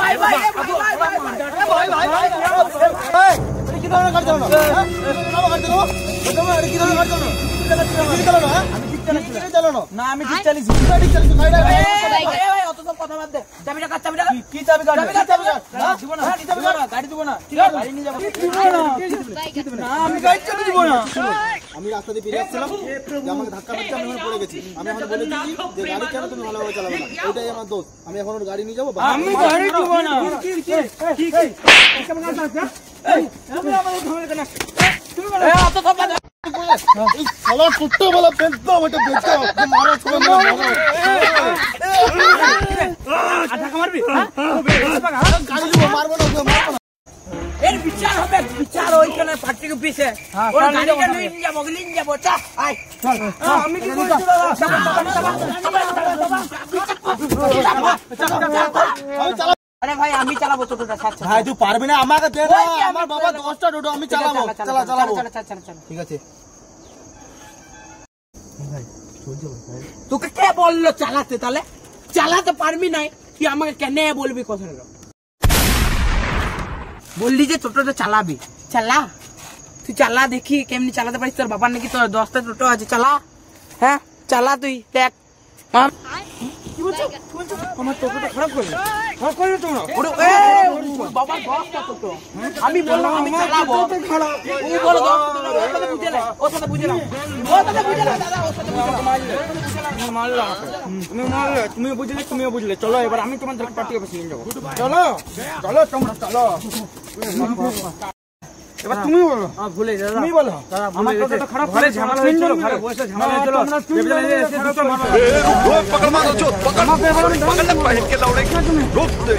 ভাই ভাই ভাই ভাই ভাই কি ধরনের গাড়ি চালানো? না আমি ঠিক চালিয়েছি। অত সব কথা বাদ দে। চাবিটা কাট, চাবিটা কি চাবি কাট? দিব না, গাড়ি দিব না, গাড়ি নিয়ে যাবো না, আমি গাড়ি চাবি দিব না। আমি রাস্তা দিয়ে বেরিয়ে আসছিলাম, আমাকে ধাক্কা মারছে, আমি পড়ে গেছি। আমি এখন বলে দিচ্ছি যে গাড়ি কেন তুমি ভালোভাবে চালাবে না, ওইটাই আমার দোষ। আমি এখন ওর গাড়ি নিয়ে যাবো। আমি গাড়ি দিব না। বিচার হবে, বিচার ওইখানে পার্টিকে পিছে আমি কি আরে ভাই আমি চালাবো টোটোটা। ভাই তুই পারবি না, আমাকে দে না, আমার বাবা 10টা টোটো, আমি চালাবো। চালাবো, ঠিক আছে। তোকে কে বললো চালাতে? তাহলে চালাতে পারবি নাই, তুই আমাকে কেন বলবি কথাটা? বললি যে টোটোটা চালাবি, চালা, তুই চালা, দেখি কেমনি চালাতে পারিস। তোর বাবার নাকি তোর 10টা টোটো আছে, চালা। হ্যাঁ চালা, তুই দেখ। কি বলছো? আমার টোটোটা খারাপ করবে? বাবা 10টা টোটো, আমি বললাম আমি চালাবো, ও বলো ওর সাথে বুঝে না, ওর সাথে বুঝে না, ওর সাথে বুঝে না দাদা, ওর সাথে মারলে তুমি বুঝলে, তুমিও বুঝলে। চলো এবার আমি তোমার পার্টি অফিসে নিয়ে যাবো। চলো চলো তোমরা চলো। এবার তুমি বলো। ভুলে যাও, তুমি বলো। আমার টোটোটা খারাপ, ঘরে ঝামেলা হয়েছিল, ঘরে বসে ঝামেলা হয়েছিল। पकड़ मारो जो पकड़, पकड़ पकड़ के दौड़े, रोक दे।